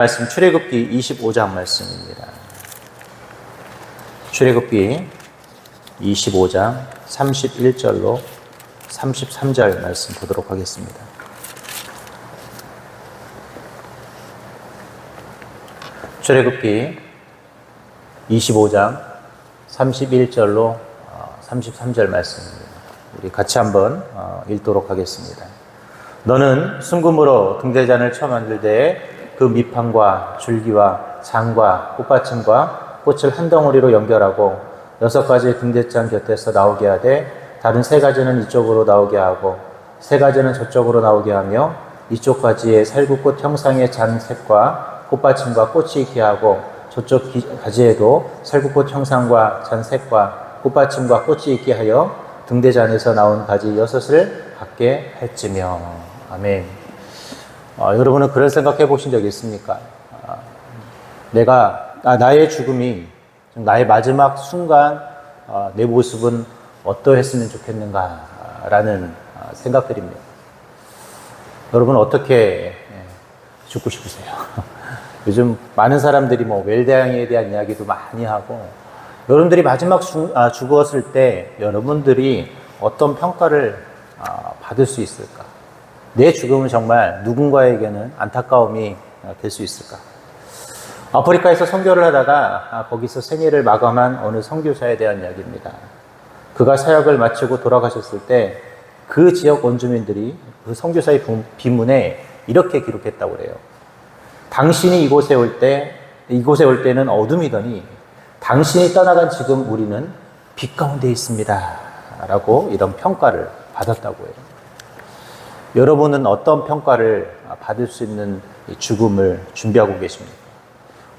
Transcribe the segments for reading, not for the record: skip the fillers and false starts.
말씀 출애굽기 25장 말씀입니다. 출애굽기 25장 31절로 33절 말씀 보도록 하겠습니다. 출애굽기 25장 31절로 33절 말씀입니다. 우리 같이 한번 읽도록 하겠습니다. 너는 순금으로 등대잔을 쳐 만들 때에 그 밑판과 줄기와 장과 꽃받침과 꽃을 한 덩어리로 연결하고 6가지 등대잔 곁에서 나오게 하되 다른 3가지는 이쪽으로 나오게 하고 3가지는 저쪽으로 나오게 하며 이쪽 가지에 살구꽃 형상의 잔 색과 꽃받침과 꽃이 있게 하고 저쪽 가지에도 살구꽃 형상과 잔 색과 꽃받침과 꽃이 있게 하여 등대잔에서 나온 가지 6을 갖게 했으며. 아멘. 여러분은 그런 생각해 보신 적 있습니까? 나의 죽음이, 나의 마지막 순간 내 모습은 어떠했으면 좋겠는가라는 생각들입니다. 여러분 어떻게 죽고 싶으세요? 요즘 많은 사람들이 웰다잉에 대한 이야기도 많이 하고, 여러분들이 마지막 죽었을 때 여러분들이 어떤 평가를 받을 수 있을까? 내 죽음은 정말 누군가에게는 안타까움이 될 수 있을까? 아프리카에서 선교를 하다가 거기서 생애를 마감한 어느 선교사에 대한 이야기입니다. 그가 사역을 마치고 돌아가셨을 때 그 지역 원주민들이 그 선교사의 비문에 이렇게 기록했다고 그래요. 당신이 이곳에 올 때는 어둠이더니 당신이 떠나간 지금 우리는 빛 가운데 있습니다. 라고 이런 평가를 받았다고 해요. 여러분은 어떤 평가를 받을 수 있는 죽음을 준비하고 계십니까?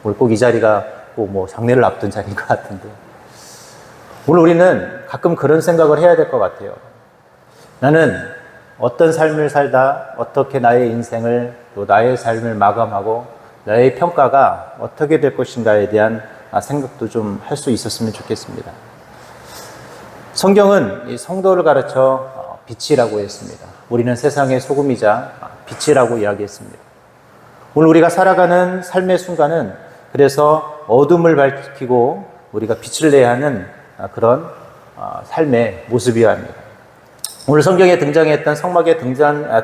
오늘 꼭 이 자리가 꼭 장례를 앞둔 자리인 것 같은데, 오늘 우리는 가끔 그런 생각을 해야 될 것 같아요. 나는 어떤 삶을 살다 어떻게 나의 인생을, 또 나의 삶을 마감하고 나의 평가가 어떻게 될 것인가에 대한 생각도 좀 할 수 있었으면 좋겠습니다. 성경은 이 성도를 가르쳐 빛이라고 했습니다. 우리는 세상의 소금이자 빛이라고 이야기했습니다. 오늘 우리가 살아가는 삶의 순간은 그래서 어둠을 밝히고 우리가 빛을 내야 하는 그런 삶의 모습이어야 합니다. 오늘 성경에 등장했던 성막의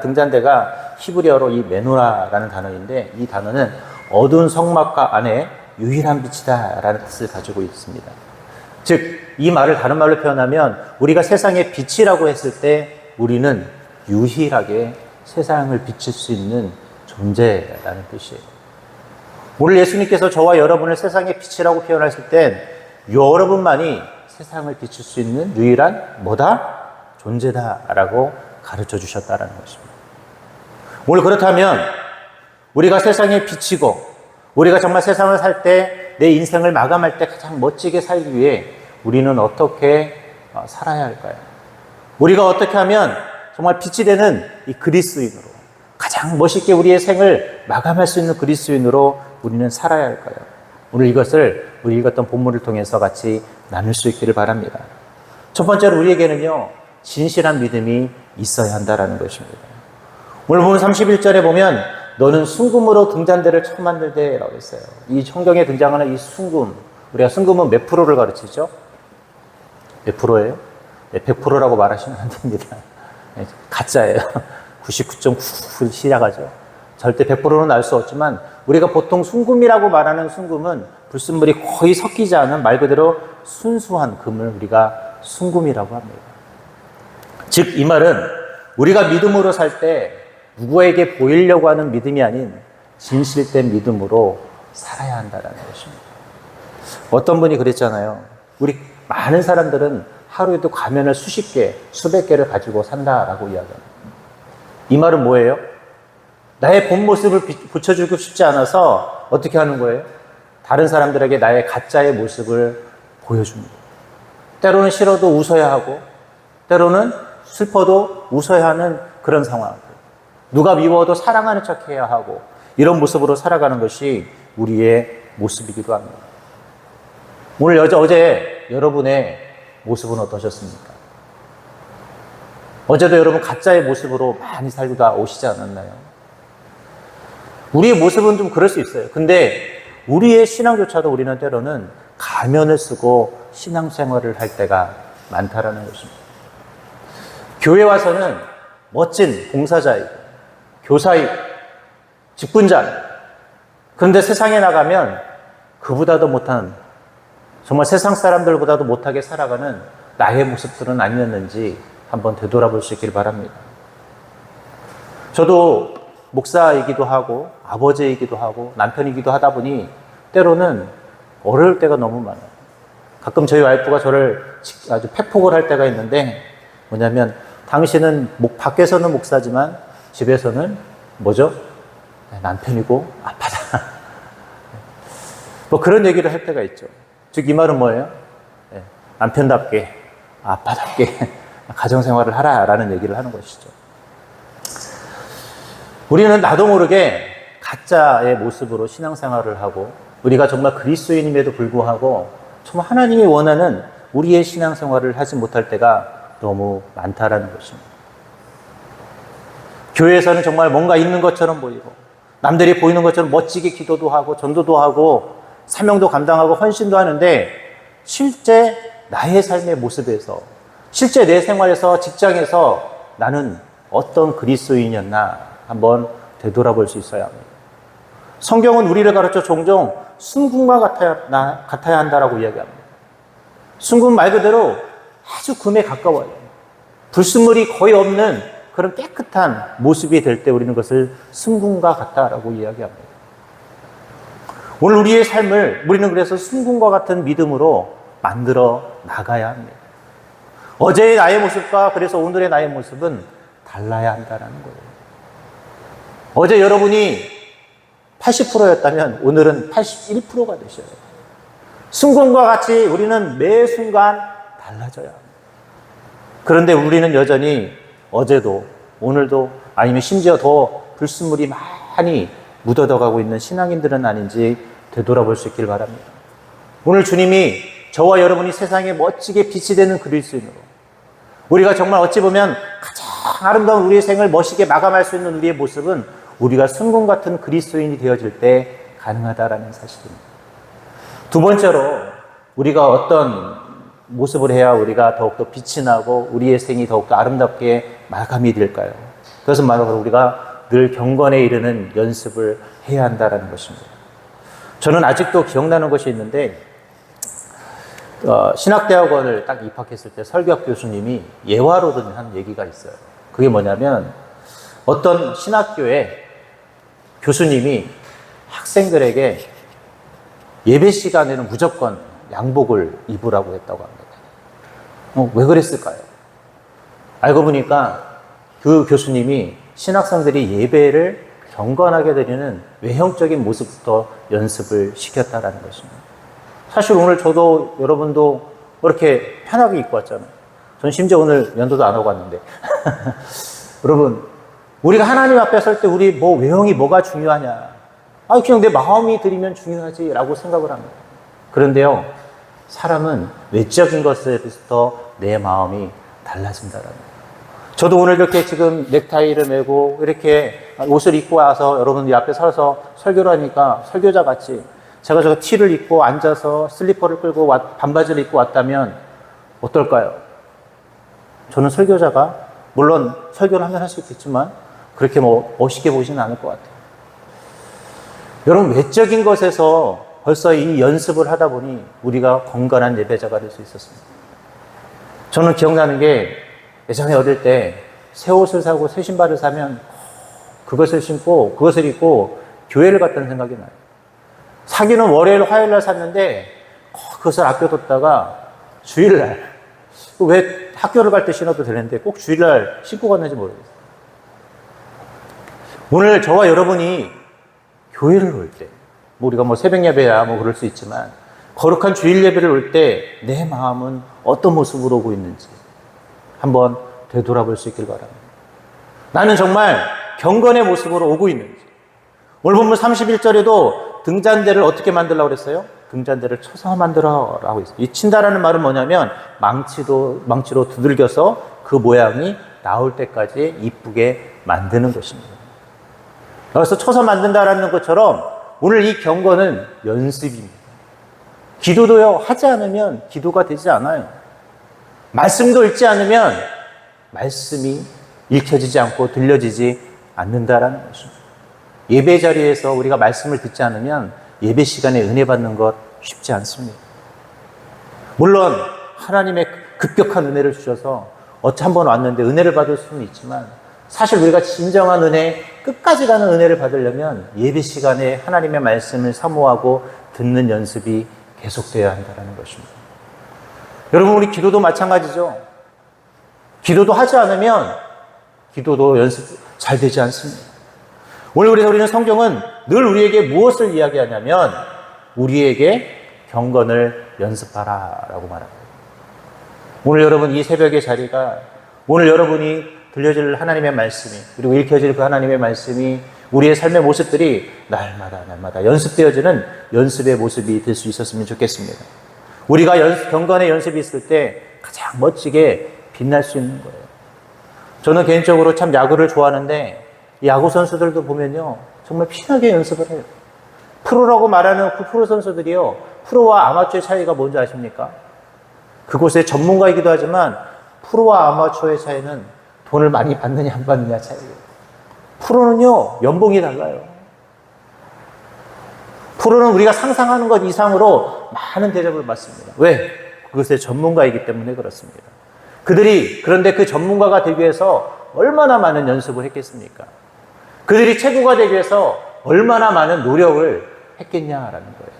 등잔대가 히브리어로 이 메노라라는 단어인데, 이 단어는 어두운 성막과 안에 유일한 빛이다 라는 뜻을 가지고 있습니다. 즉, 이 말을 다른 말로 표현하면 우리가 세상의 빛이라고 했을 때 우리는 유일하게 세상을 비칠 수 있는 존재라는 뜻이에요. 오늘 예수님께서 저와 여러분을 세상의 빛이라고 표현하실 땐 여러분만이 세상을 비칠 수 있는 유일한 존재다라고 가르쳐 주셨다는 것입니다. 오늘 그렇다면 우리가 세상의 빛이고, 우리가 정말 세상을 살 때, 내 인생을 마감할 때 가장 멋지게 살기 위해 우리는 어떻게 살아야 할까요? 우리가 어떻게 하면 정말 빛이 되는 이 그리스도인으로, 가장 멋있게 우리의 생을 마감할 수 있는 그리스도인으로 우리는 살아야 할까요? 오늘 이것을 우리 읽었던 본문을 통해서 같이 나눌 수 있기를 바랍니다. 첫 번째로 우리에게는요, 진실한 믿음이 있어야 한다는 것입니다. 오늘 보면 31절에 보면 너는 순금으로 등잔대를 처음 만들되 라고 했어요. 이 성경에 등장하는 이 순금, 우리가 순금은 몇 프로를 가르치죠? 몇 프로예요? 100%라고 말하시면 안 됩니다. 가짜예요. 99.99 시작하죠. 절대 100%는 알 수 없지만, 우리가 보통 순금이라고 말하는 순금은 불순물이 거의 섞이지 않은 말 그대로 순수한 금을 우리가 순금이라고 합니다. 즉, 이 말은 우리가 믿음으로 살 때 누구에게 보이려고 하는 믿음이 아닌 진실된 믿음으로 살아야 한다는 것입니다. 어떤 분이 그랬잖아요. 우리 많은 사람들은 하루에도 가면을 수십 개, 수백 개를 가지고 산다라고 이야기합니다. 이 말은 뭐예요? 나의 본 모습을 붙여주고 싶지 않아서 어떻게 하는 거예요? 다른 사람들에게 나의 가짜의 모습을 보여줍니다. 때로는 싫어도 웃어야 하고, 때로는 슬퍼도 웃어야 하는 그런 상황. 누가 미워도 사랑하는 척 해야 하고, 이런 모습으로 살아가는 것이 우리의 모습이기도 합니다. 오늘 어제 여러분의 모습은 어떠셨습니까? 어제도 여러분 가짜의 모습으로 많이 살고 다 오시지 않았나요? 우리의 모습은 좀 그럴 수 있어요. 근데 우리의 신앙조차도 우리는 때로는 가면을 쓰고 신앙생활을 할 때가 많다라는 것입니다. 교회 와서는 멋진 봉사자이고 교사이고 직분자이고, 그런데 세상에 나가면 그보다도 못한, 정말 세상 사람들보다도 못하게 살아가는 나의 모습들은 아니었는지 한번 되돌아볼 수 있길 바랍니다. 저도 목사이기도 하고 아버지이기도 하고 남편이기도 하다 보니 때로는 어려울 때가 너무 많아요. 가끔 저희 와이프가 저를 아주 팩폭을 할 때가 있는데, 뭐냐면 당신은 밖에서는 목사지만 집에서는 뭐죠? 남편이고 아빠다. 뭐 그런 얘기를 할 때가 있죠. 즉 이 말은 뭐예요? 남편답게 아빠답게 가정생활을 하라라는 얘기를 하는 것이죠. 우리는 나도 모르게 가짜의 모습으로 신앙생활을 하고, 우리가 정말 그리스도인임에도 불구하고 정말 하나님이 원하는 우리의 신앙생활을 하지 못할 때가 너무 많다라는 것입니다. 교회에서는 정말 뭔가 있는 것처럼 보이고, 남들이 보이는 것처럼 멋지게 기도도 하고 전도도 하고 사명도 감당하고 헌신도 하는데, 실제 나의 삶의 모습에서, 실제 내 생활에서, 직장에서 나는 어떤 그리스도인이었나 한번 되돌아볼 수 있어야 합니다. 성경은 우리를 가르쳐 종종 순금과 같아야 한다라고 이야기합니다. 순금 말 그대로 아주 금에 가까워요. 불순물이 거의 없는 그런 깨끗한 모습이 될 때 우리는 그것을 순금과 같다라고 이야기합니다. 오늘 우리의 삶을 우리는 그래서 순금과 같은 믿음으로 만들어 나가야 합니다. 어제의 나의 모습과 그래서 오늘의 나의 모습은 달라야 한다는 거예요. 어제 여러분이 80%였다면 오늘은 81%가 되셔야 해요. 순금과 같이 우리는 매 순간 달라져야 합니다. 그런데 우리는 여전히 어제도 오늘도 아니면 심지어 더 불순물이 많이 묻어가고 있는 신앙인들은 아닌지 되돌아볼 수 있길 바랍니다. 오늘 주님이 저와 여러분이 세상에 멋지게 빛이 되는 그리스도인으로, 우리가 정말 어찌 보면 가장 아름다운 우리의 생을 멋있게 마감할 수 있는 우리의 모습은 우리가 순금 같은 그리스도인이 되어질 때 가능하다라는 사실입니다. 두 번째로, 우리가 어떤 모습을 해야 우리가 더욱더 빛이 나고 우리의 생이 더욱더 아름답게 마감이 될까요? 그것은 바로 우리가 늘 경건에 이르는 연습을 해야 한다는 것입니다. 저는 아직도 기억나는 것이 있는데, 신학대학원을 딱 입학했을 때 설교학 교수님이 예화로든 한 얘기가 있어요. 그게 뭐냐면, 어떤 신학교에 교수님이 학생들에게 예배 시간에는 무조건 양복을 입으라고 했다고 합니다. 왜 그랬을까요? 알고 보니까 그 교수님이 신학생들이 예배를 경건하게 드리는 외형적인 모습부터 연습을 시켰다라는 것입니다. 사실 오늘 저도 여러분도 그렇게 편하게 입고 왔잖아요. 전 심지어 오늘 면도도 안 하고 왔는데. 여러분, 우리가 하나님 앞에 설 때 우리 외형이 뭐가 중요하냐? 그냥 내 마음이 드리면 중요하지 라고 생각을 합니다. 그런데요, 사람은 외적인 것에서부터 내 마음이 달라진다라는 거예요. 저도 오늘 이렇게 지금 넥타이를 메고 이렇게 옷을 입고 와서 여러분들 앞에 서서 설교를 하니까 설교자 같이, 제가 저 티를 입고 앉아서 슬리퍼를 끌고 반바지를 입고 왔다면 어떨까요? 저는 설교자가, 물론 설교를 하면 할 수 있겠지만 그렇게 멋있게 보이지는 않을 것 같아요. 여러분, 외적인 것에서 벌써 이 연습을 하다 보니 우리가 건강한 예배자가 될 수 있었습니다. 저는 기억나는 게, 예전에 어릴 때 새 옷을 사고 새 신발을 사면 그것을 신고 그것을 입고 교회를 갔다는 생각이 나요. 사기는 월요일, 화요일 날 샀는데 그것을 아껴뒀다가 주일날, 왜 학교를 갈 때 신어도 되는데 꼭 주일날 신고 갔는지 모르겠어요. 오늘 저와 여러분이 교회를 올 때, 우리가 새벽 예배야 그럴 수 있지만, 거룩한 주일 예배를 올 때 내 마음은 어떤 모습으로 오고 있는지 한번 되돌아볼 수 있길 바랍니다. 나는 정말 경건의 모습으로 오고 있는지. 오늘 본문 31절에도 등잔대를 어떻게 만들라고 그랬어요? 등잔대를 쳐서 만들어라고 했어요. 이 친다라는 말은 뭐냐면 망치로 두들겨서 그 모양이 나올 때까지 이쁘게 만드는 것입니다. 여기서 쳐서 만든다라는 것처럼 오늘 이 경건은 연습입니다. 기도도요, 하지 않으면 기도가 되지 않아요. 말씀도 읽지 않으면 말씀이 읽혀지지 않고 들려지지 않는다라는 것입니다. 예배 자리에서 우리가 말씀을 듣지 않으면 예배 시간에 은혜 받는 것 쉽지 않습니다. 물론 하나님의 급격한 은혜를 주셔서 어찌 한번 왔는데 은혜를 받을 수는 있지만 사실 우리가 진정한 은혜, 끝까지 가는 은혜를 받으려면 예배 시간에 하나님의 말씀을 사모하고 듣는 연습이 계속되어야 한다는 것입니다. 여러분, 우리 기도도 마찬가지죠. 기도도 하지 않으면 기도도 연습 잘 되지 않습니다. 오늘 우리는 성경은 늘 우리에게 무엇을 이야기하냐면 우리에게 경건을 연습하라라고 말합니다. 오늘 여러분 이 새벽의 자리가 오늘 여러분이 들려질 하나님의 말씀이 그리고 읽혀질 그 하나님의 말씀이 우리의 삶의 모습들이 날마다 연습되어지는 연습의 모습이 될 수 있었으면 좋겠습니다. 우리가 경건의 연습이 있을 때 가장 멋지게 빛날 수 있는 거예요. 저는 개인적으로 참 야구를 좋아하는데 야구 선수들도 보면요 정말 피나게 연습을 해요. 프로라고 말하는 그 프로 선수들이요 프로와 아마추어의 차이가 뭔지 아십니까? 그곳의 전문가이기도 하지만 프로와 아마추어의 차이는 돈을 많이 받느냐 안 받느냐 차이예요. 프로는요 연봉이 달라요. 프로는 우리가 상상하는 것 이상으로 많은 대접을 받습니다. 왜? 그것의 전문가이기 때문에 그렇습니다. 그런데 그 전문가가 되기 위해서 얼마나 많은 연습을 했겠습니까? 그들이 최고가 되기 위해서 얼마나 많은 노력을 했겠냐라는 거예요.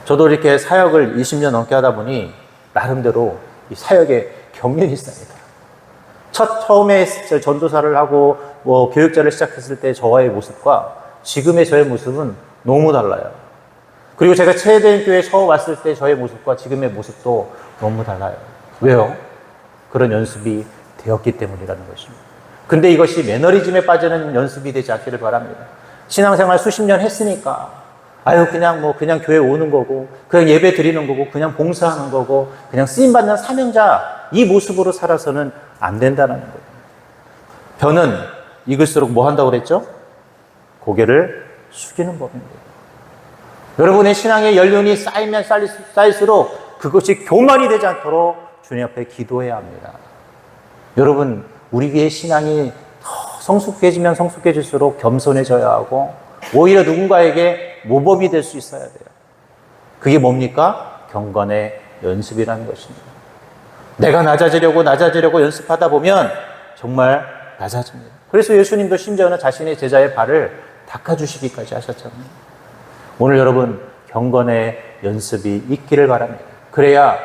저도 이렇게 사역을 20년 넘게 하다 보니 나름대로 이 사역에 경륜이 쌓이더라고요. 처음에 전도사를 하고 교육자를 시작했을 때 저와의 모습과 지금의 저의 모습은 너무 달라요. 그리고 제가 체대교회에 처음 왔을 때 저의 모습과 지금의 모습도 너무 달라요. 왜요? 그런 연습이 되었기 때문이라는 것입니다. 근데 이것이 매너리즘에 빠지는 연습이 되지 않기를 바랍니다. 신앙생활 수십 년 했으니까 그냥 교회 오는 거고 그냥 예배 드리는 거고 그냥 봉사하는 거고 그냥 쓰임받는 사명자 이 모습으로 살아서는 안 된다는 거예요. 벼는 익을수록 뭐 한다고 그랬죠? 고개를 숙이는 법입니다. 여러분의 신앙의 연륜이 쌓이면 쌓일수록 그것이 교만이 되지 않도록 주님 앞에 기도해야 합니다. 여러분, 우리의 신앙이 더 성숙해지면 성숙해질수록 겸손해져야 하고 오히려 누군가에게 모범이 될 수 있어야 돼요. 그게 뭡니까? 경건의 연습이라는 것입니다. 내가 낮아지려고 연습하다 보면 정말 낮아집니다. 그래서 예수님도 심지어는 자신의 제자의 발을 닦아주시기까지 하셨잖아요. 오늘 여러분 경건의 연습이 있기를 바랍니다. 그래야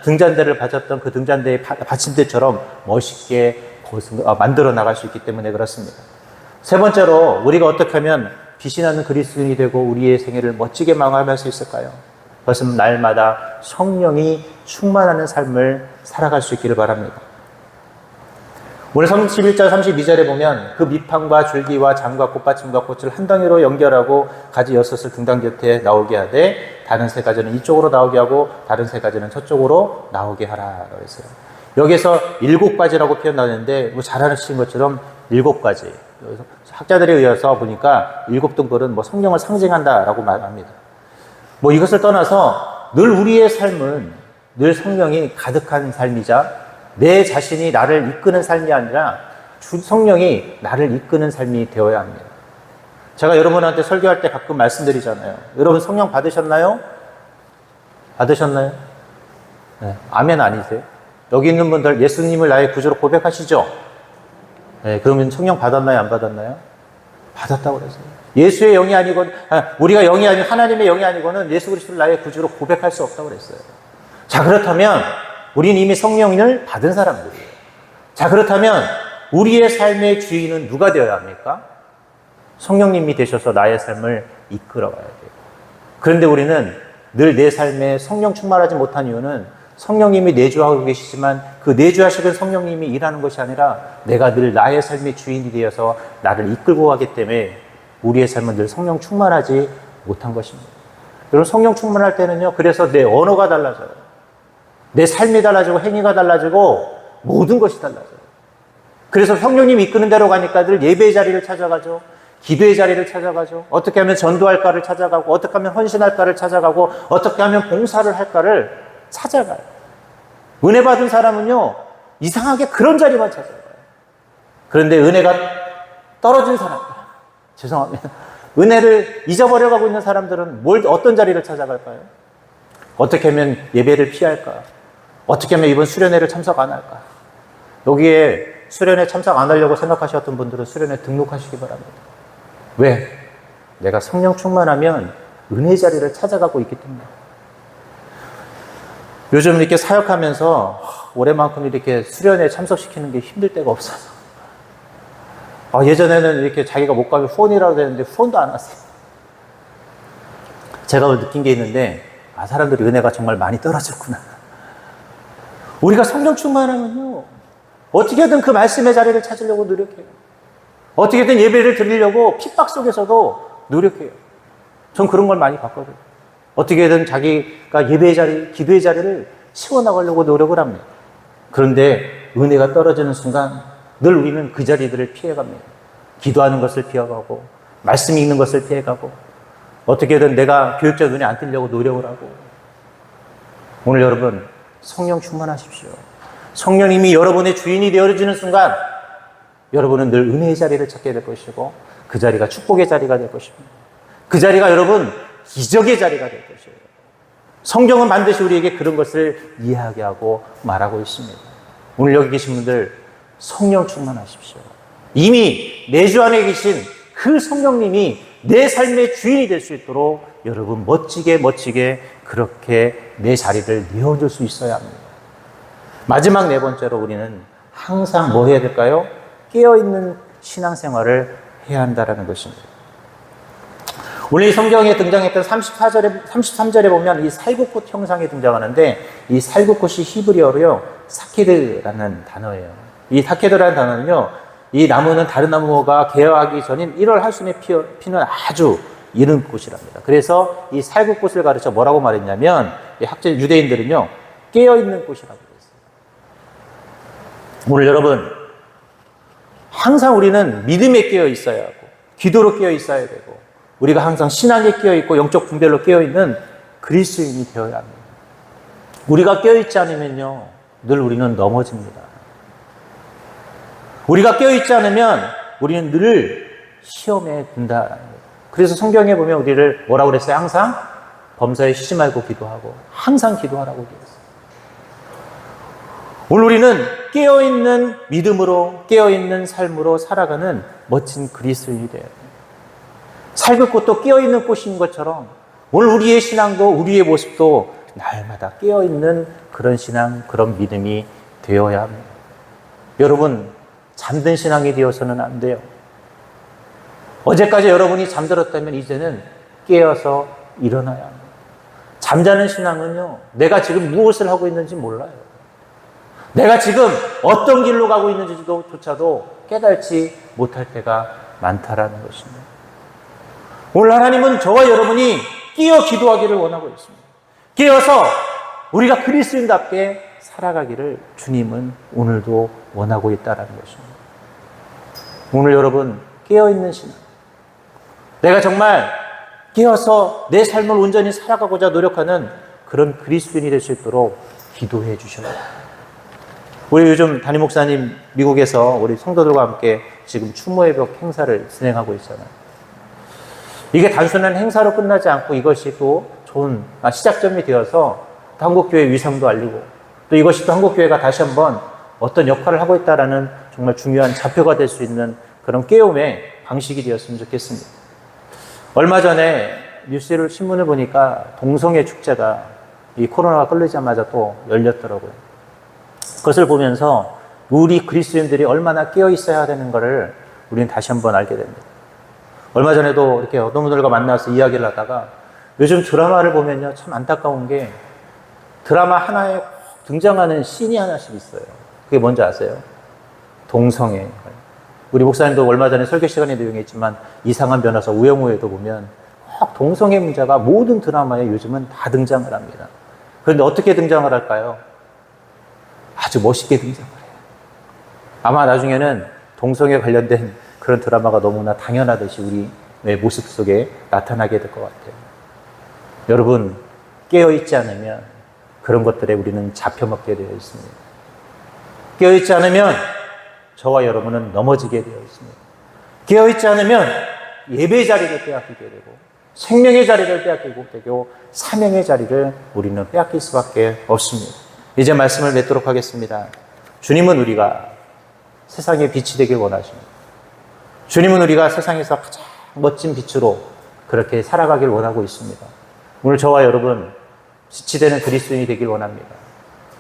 등잔대를 받쳤던 그 등잔대의 받침대처럼 멋있게 만들어 나갈 수 있기 때문에 그렇습니다. 세 번째로 우리가 어떻게 하면 빛이 나는 그리스도인이 되고 우리의 생애를 멋지게 마감할 수 있을까요? 그것은 날마다 성령이 충만하는 삶을 살아갈 수 있기를 바랍니다. 오늘 31절 32절에 보면 그 밑판과 줄기와 장과 꽃받침과 꽃을 한 덩이로 연결하고 가지 6을 등단 곁에 나오게 하되 다른 3가지는 이쪽으로 나오게 하고 다른 3가지는 저쪽으로 나오게 하라고 했어요. 여기서 7가지라고 표현하는데 잘 아시는 것처럼 7가지. 학자들에 의해서 보니까 7등불은 성령을 상징한다라고 말합니다. 이것을 떠나서 늘 우리의 삶은 늘 성령이 가득한 삶이자 내 자신이 나를 이끄는 삶이 아니라 성령이 나를 이끄는 삶이 되어야 합니다. 제가 여러분한테 설교할 때 가끔 말씀드리잖아요. 여러분 성령 받으셨나요? 받으셨나요? 네. 아멘 아니세요? 여기 있는 분들 예수님을 나의 구주로 고백하시죠? 네. 그러면 성령 받았나요? 안 받았나요? 받았다고 그랬어요. 예수의 영이 아니고 우리가 영이 아니고 하나님의 영이 아니고는 예수 그리스도를 나의 구주로 고백할 수 없다고 그랬어요. 자, 그렇다면 우리는 이미 성령을 받은 사람들이에요. 자, 그렇다면 우리의 삶의 주인은 누가 되어야 합니까? 성령님이 되셔서 나의 삶을 이끌어가야 돼요. 그런데 우리는 늘 내 삶에 성령 충만하지 못한 이유는 성령님이 내주하고 계시지만 그 내주하시는 성령님이 일하는 것이 아니라 내가 늘 나의 삶의 주인이 되어서 나를 이끌고 가기 때문에 우리의 삶은 늘 성령 충만하지 못한 것입니다. 여러분 성령 충만할 때는요, 그래서 내 언어가 달라져요. 내 삶이 달라지고 행위가 달라지고 모든 것이 달라져요. 그래서 성령님이 이끄는 대로 가니까 늘 예배의 자리를 찾아가죠. 기도의 자리를 찾아가죠. 어떻게 하면 전도할까를 찾아가고, 어떻게 하면 헌신할까를 찾아가고, 어떻게 하면 봉사를 할까를 찾아가요. 은혜 받은 사람은요, 이상하게 그런 자리만 찾아가요. 그런데 은혜가 떨어진 사람들, 죄송합니다. 은혜를 잊어버려가고 있는 사람들은 어떤 자리를 찾아갈까요? 어떻게 하면 예배를 피할까? 어떻게 하면 이번 수련회를 참석 안 할까? 여기에 수련회 참석 안 하려고 생각하셨던 분들은 수련회 등록하시기 바랍니다. 왜? 내가 성령 충만하면 은혜 자리를 찾아가고 있기 때문에. 요즘 이렇게 사역하면서 올해만큼 이렇게 수련회 참석시키는 게 힘들 때가 없어서. 예전에는 이렇게 자기가 못 가면 후원이라도 했는데 후원도 안 왔어요. 제가 오늘 느낀 게 있는데, 사람들이 은혜가 정말 많이 떨어졌구나. 우리가 성령 충만하면요, 어떻게든 그 말씀의 자리를 찾으려고 노력해요. 어떻게든 예배를 드리려고 핍박 속에서도 노력해요. 전 그런 걸 많이 봤거든요. 어떻게든 자기가 예배의 자리, 기도의 자리를 채워나가려고 노력을 합니다. 그런데 은혜가 떨어지는 순간 늘 우리는 그 자리들을 피해갑니다. 기도하는 것을 피해가고, 말씀 읽는 것을 피해가고, 어떻게든 내가 교육자 눈에 안 띄려고 노력을 하고. 오늘 여러분, 성령 충만하십시오. 성령님이 여러분의 주인이 되어지는 순간 여러분은 늘 은혜의 자리를 찾게 될 것이고, 그 자리가 축복의 자리가 될 것입니다. 그 자리가 여러분 기적의 자리가 될 것이에요. 성경은 반드시 우리에게 그런 것을 이해하게 하고 말하고 있습니다. 오늘 여기 계신 분들 성령 충만하십시오. 이미 내 주 안에 계신 그 성령님이 내 삶의 주인이 될 수 있도록 여러분 멋지게 그렇게 내 자리를 내어줄 수 있어야 합니다. 마지막 네 번째로 우리는 항상 뭐 해야 될까요? 깨어있는 신앙생활을 해야 한다는 것입니다. 오늘 이 성경에 등장했던 33절에 보면 이 살구꽃 형상이 등장하는데, 이 살구꽃이 히브리어로요, 사케드라는 단어예요. 이 사케드라는 단어는요, 이 나무는 다른 나무가 개화하기 전인 1월 하순에 피는 아주 이른 꽃이랍니다. 그래서 이 살구꽃을 가르쳐 뭐라고 말했냐면, 이 유대인들은요, 깨어있는 꽃이라고 그랬어요. 오늘 여러분, 항상 우리는 믿음에 깨어 있어야 하고, 기도로 깨어 있어야 되고, 우리가 항상 신앙에 깨어 있고 영적 분별로 깨어 있는 그리스도인이 되어야 합니다. 우리가 깨어 있지 않으면요, 늘 우리는 넘어집니다. 우리가 깨어 있지 않으면 우리는 늘 시험에 든다는 거예요. 그래서 성경에 보면 우리를 뭐라고 그랬어요? 항상 범사에 쉬지 말고 기도하고, 항상 기도하라고 그랬어요. 오늘 우리는 깨어있는 믿음으로, 깨어있는 삶으로 살아가는 멋진 그리스도인이 돼요. 살구꽃도 깨어있는 꽃인 것처럼 오늘 우리의 신앙도, 우리의 모습도 날마다 깨어있는 그런 신앙, 그런 믿음이 되어야 합니다. 여러분, 잠든 신앙이 되어서는 안 돼요. 어제까지 여러분이 잠들었다면 이제는 깨어서 일어나야 합니다. 잠자는 신앙은요, 내가 지금 무엇을 하고 있는지 몰라요. 내가 지금 어떤 길로 가고 있는지조차도 깨닫지 못할 때가 많다라는 것입니다. 오늘 하나님은 저와 여러분이 깨어 기도하기를 원하고 있습니다. 깨어서 우리가 그리스도인답게 살아가기를 주님은 오늘도 원하고 있다는 것입니다. 오늘 여러분, 깨어있는 신앙, 내가 정말 깨어서 내 삶을 온전히 살아가고자 노력하는 그런 그리스도인이 될 수 있도록 기도해 주셔야 합니다. 우리 요즘 담임 목사님 미국에서 우리 성도들과 함께 지금 추모의 벽 행사를 진행하고 있잖아요. 이게 단순한 행사로 끝나지 않고 이것이 또 좋은 시작점이 되어서 한국교회 위상도 알리고, 또 이것이 또 한국교회가 다시 한번 어떤 역할을 하고 있다라는 정말 중요한 좌표가 될 수 있는 그런 깨움의 방식이 되었으면 좋겠습니다. 얼마 전에 뉴스를 신문을 보니까 동성애 축제가 이 코로나가 끌리자마자 또 열렸더라고요. 그것을 보면서 우리 그리스도인들이 얼마나 깨어 있어야 되는 것을 우리는 다시 한번 알게 됩니다. 얼마 전에도 이렇게 어떤 분들과 만나서 이야기를 하다가, 요즘 드라마를 보면요, 참 안타까운 게 드라마 하나에 등장하는 씬이 하나씩 있어요. 그게 뭔지 아세요? 동성애. 우리 목사님도 얼마 전에 설교 시간에 내용했지만 이상한 변호사 우영우에도 보면 동성애 문제가 모든 드라마에 요즘은 다 등장을 합니다. 그런데 어떻게 등장을 할까요? 아주 멋있게 등장을 해요. 아마 나중에는 동성애 관련된 그런 드라마가 너무나 당연하듯이 우리의 모습 속에 나타나게 될 것 같아요. 여러분, 깨어있지 않으면 그런 것들에 우리는 잡혀먹게 되어 있습니다. 깨어있지 않으면 저와 여러분은 넘어지게 되어 있습니다. 깨어있지 않으면 예배의 자리를 빼앗기게 되고 생명의 자리를 빼앗기고 되고 사명의 자리를 우리는 빼앗길 수밖에 없습니다. 이제 말씀을 맺도록 하겠습니다. 주님은 우리가 세상의 빛이 되길 원하십니다. 주님은 우리가 세상에서 가장 멋진 빛으로 그렇게 살아가길 원하고 있습니다. 오늘 저와 여러분 빛이 되는 그리스도인이 되길 원합니다.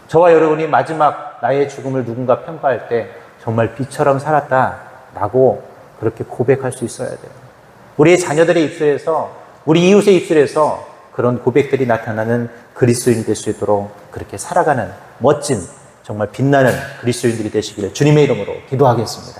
저와 여러분이 마지막 나의 죽음을 누군가 평가할 때 정말 빛처럼 살았다라고 그렇게 고백할 수 있어야 돼요. 우리의 자녀들의 입술에서, 우리 이웃의 입술에서 그런 고백들이 나타나는 그리스도인이 될 수 있도록 그렇게 살아가는 멋진, 정말 빛나는 그리스도인들이 되시기를 주님의 이름으로 기도하겠습니다.